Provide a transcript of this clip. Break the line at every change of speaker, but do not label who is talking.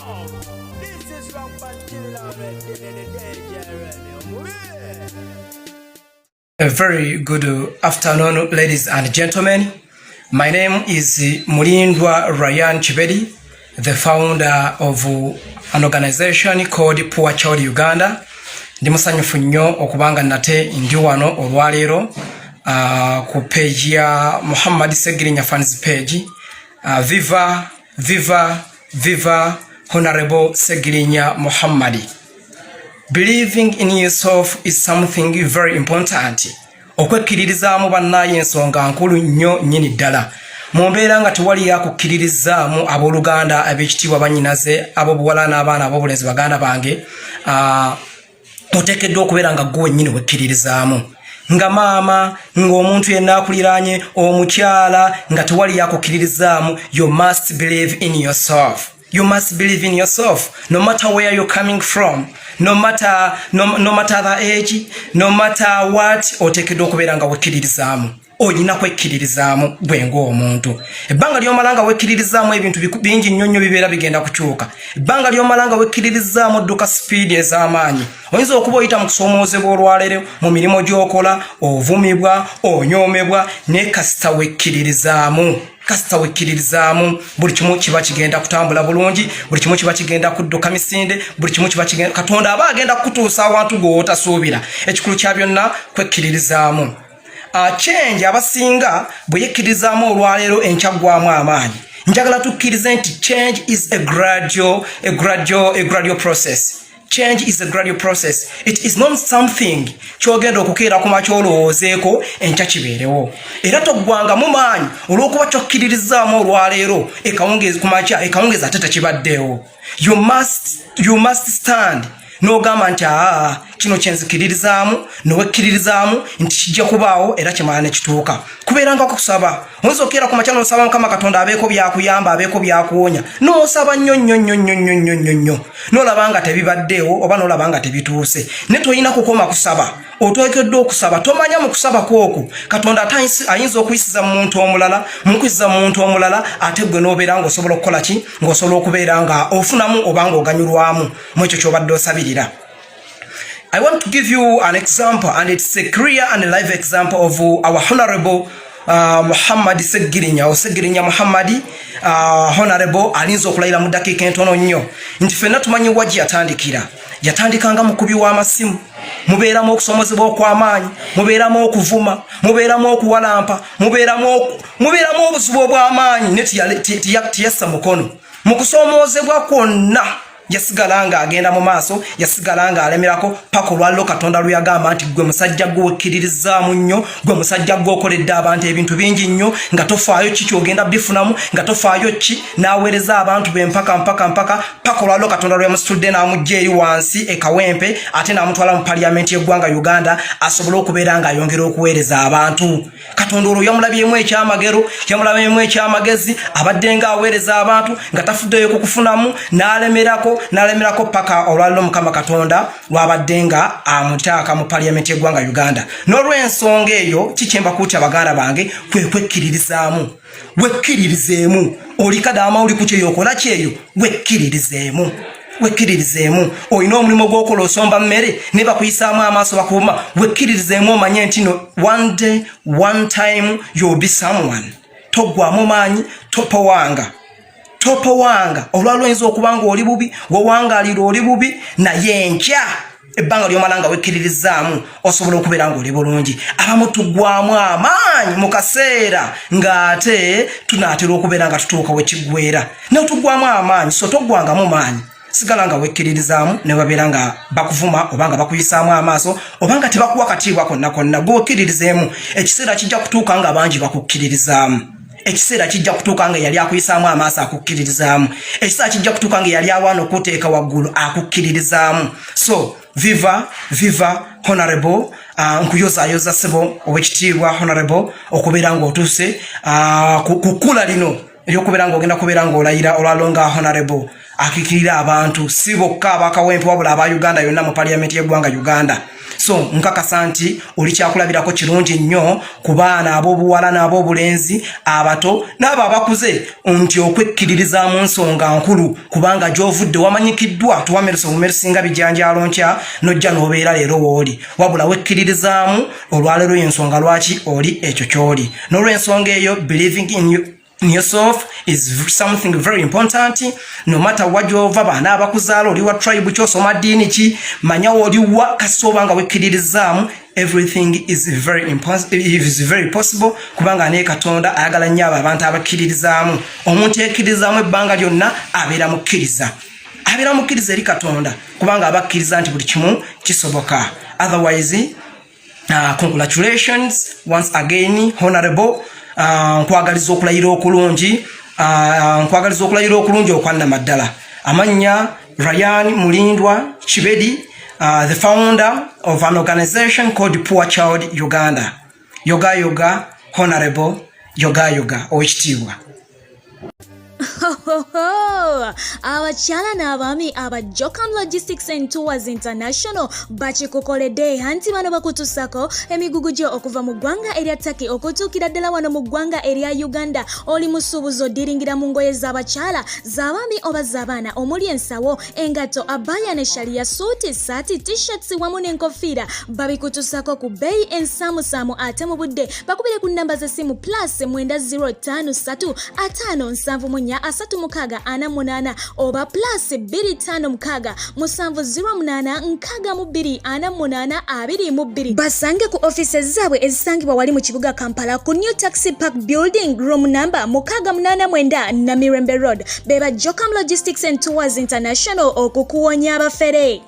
This is
A very good afternoon, ladies and gentlemen. My name is Mulindwa Ryan Chibedi, the founder of an organization called Poor Child Uganda. Ndi musanyufu nnyo okubanga nate ndi wano olwaleero ku page ya Muhammad Ssegirinya fans page. Viva, viva, viva Honorable Ssegirinya Muhammad. Believing in yourself is something very important. Okwekililizamu bannaye ensonga nkulu nnyo nnyini ddala. Mu mbeera nga tewali yakukkiririzaamu abooluganda ab'ekitiibwa bannyinaze ab'obuwala n'abaana ab'obulenzi baganda bange, oteekeddwa okubeera nga ggwe wennyini wekkiririzaamu. Nga maama, ng'omuntu yenna akuliraanye, omukyala, nga tewali yakukkiririzaamu, you must believe in yourself. You must believe in yourself, no matter where you're coming from, no matter the age, no matter what, oteekeddwa okubeera nga wekkiririzaamu. Oyina kwekkiririzaamu gwe ng'omuntu. Ebbanga ly'omala nga wekkiririzaamu ebintu bingi nnyo nnyo bibeera bigenda kukyuka. Ebbanga ly'omala nga wekkiririzaamu odduka sipiidi ez'amaanyi. Oyinza okuba oyita mu kusoomoozebwa olwaleero mu mirimu gy'okola, ovumibwa, onyoomebwa, naye kasita wekkiririzaamu. Kasita wekkiririzaamu, buli kimu kiba kigenda kutambula bulungi, buli kimu kiba kigenda kudduka misinde, buli kimu kiba kigenda, Katonda aba agenda kukutuusa awantu g'otasuubira. Ekikulu kya byonna kwekkiririzaamu. Change abasinga bwe yekkirizaamu olwaleero enkyaggwamu amaanyi. Njagala tukkirize nti change is a gradual process. Change is a gradual process. It is not something kyogenda okukeera ku makya olowoozeeko enkya kibeerewo. Era toggwanga mu maanyi olw'okuba kyokkiririzaamu olwaleero ekawungeezi ku makya ekawungeezi ate tekibaddeewo. You must stand n'ogamba nti kino kyenzikiririzaamu, nowekkiririzaamu nti kijja kubaawo era kimala ne kituuka. Kubeeranga kusaba. Oyinza okukeera ku makya n'osaba Mukama Katonda abeeko byakuyamba, abeeko byakuwonya. N'osaba nnyo nnyo nnyo nnyo nnyo nnyo nnyo nnyo. N'olaba nga tebibaddeewo oba n'olaba nga tebituuse. Ne toyina kukoma kusaba. Oteekeddwa okusaba. Tomanya mu kusaba kw'okwo Katonda ayinza okuyisiza mu muntu omulala, mukuyisiza mu muntu omulala, ate ggwe n'obeera ng'osobola okukola ki? Ng'osobola okubeera nga ofunamu oba ng'oganyulwamu mu ekyo ky'obadde osabirira. I want to give you an example, and it's a clear and a live example of our Honorable Muhammad Ssegirinya, Ssegirinya Muhammad, Honorable, alinza okulayira mu ddakiika entono nnyo. Nti ffenna tumanyi wa gye yatandikira. Yatandikanga mukubi w'amasimu. Mubeeramu okusomozebwa okw'amaanyi, mubeeramu okuvuma, mubeeramu okuwalampa, mubeeramu obuzibu obw'amaanyi, ne tiyassa mukono. Mu kusoomoozebwa kwonna yasigala nga agenda mu maaso, yasigala nga alemerako paka olwaliro Katonda lwe yagamba nti gwe musajja gwe wekkiririzaamu nnyo, gwe musajja gwe okoledde abantu ebintu bingi nnyo, nga tofaayo ki kyogenda bifunamu, nga tofaayo ki n'aweereza abantu be mpaka paka olwaliro Katonda lwe yamusitudde n'amugya eri wansi ekawempe, ate n'amutwala mu paliyamenti y'eggwanga Uganda asobole okubeera nga ayongera okuweereza abantu. Katonda olwo yamulabyemu ekyamagero, yamulabyemu ekyamagezi, abadde nga aweereza abantu nga tafuddeyo kukufunamu, n'alemerako paka olwaliro Mukama Katonda lwabadde nga amutaaka mu paliyamenti y'eggwanga Uganda. N'olw'ensonga eyo kikyemba kuutya baganda bange kwekkiririzaamu. Wekkiririzeemu. Oli kadaama oli ku kyeyo okola kyeyo, wekkiririzeemu. Wekkiririzeemu. Olina omulimu gw'okola osomba mmere ne bakuyisaamu amaaso bakuuma, wekkiririzeemu omanye nti no one day, one time you'll be someone. Toggwamu maanyi, topowanga. Olwaliro oyinza okuba nga oli bubi, wewangaalira oli bubi, naye enkya ebbanga ly'omala nga wekkiririzaamu osobola okubeera ng'oli bulungi. Abamu tuggwamu amaanyi mu kaseera ng'ate tunaatera okubeera nga tutuuka we kiggweera. Ne tuggwamu amaanyi, so toggwangamu maanyi. Sigala nga wekkiririzaamu ne babeera nga bakuvuma oba nga bakuyisaamu amaaso oba nga tebakuwa katiibwa konna gwe wekkiririzeemu. Ekiseera kijja kutuuka nga bangi bakukkiririzaamu. Ekiseera kijja kutuuka nga yali akuyisaamu amaaso akukkiririzaamu. Ekiseera kijja kutuuka nga yali awaana okuteeka waggulu akukkiririzaamu. So viva Honorable, nkuyozaayoza ssebo ow'ekitiibwa Honorable okubeera ng'otuuse ku kkula lino ery'okubeera ng'ogenda kubeera ng'olayira olwaliro nga Honorable akikirira abantu si bokka abakawempe wabula aba Uganda yonna mu paliyamenti y'eggwanga Uganda. so nkakasa nti oli kyakulabirako kirungi nnyo ku baana ab'obuwala n'ab'obulenzi abato n'abo abakuze nti okwekkiririzaamu nsonga nkulu kubanga gy'ovudde wamanyikiddwa tuwameresa obumeresinga bijanjaalo nkya n'ojja n'obeera leero wooli wabula wekkiririzaamu olwaleero y'ensonga lwaki oli ekyo ky'oli n'olw'ensonga eyo believing in yourself is something very important. No matter what you over baana abakuzaala oli wa tribe ky'osoma ddiini ki manya oli wa kasobanga wekkiririzaamu everything is very possible kubanga ne Katonda ayagala nnyo abantu abakkiririzaamu omuntu ekkiririzaamu ebbanga lyonna abeera mukkiriza eri Katonda kubanga abakkiriza nti buli kimu kisoboka. Otherwise congratulations once again honorable nkwagaliza okulayira okulungi okwanna maddala. Amanya Ryan Mulindwa Chibedi, the founder of an organization called Poor Child Uganda. Yoga honorable yoga oekitiibwa.
Abakyala n'abaami aba Jokam Logistics and Tours International bakikukoledde anti bano bakutuusako emigugu gyo okuva mu ggwanga erya Turkey okutuukira ddala wano mu ggwanga erya Uganda. Oli musuubuzi oddiringira mu ngoye z'abakyala z'abaami oba z'abaana omuli ensawo, engatto, abaya ne sharia, suuti, saati, t-shirts wamu n'enkofiira babikutuusako ku bbeeyi ensaamusaamu ate mu budde bakubire ku nnamba z'essimu +9053 574 oba +256 708 basange ku offices zaabwe ezisangibwa wali mu kibuga Kampala ku New Taxi Park Building room number 689 Namirembe Road. Beba Jokam Logistics and Tours International okukuwonya abafere.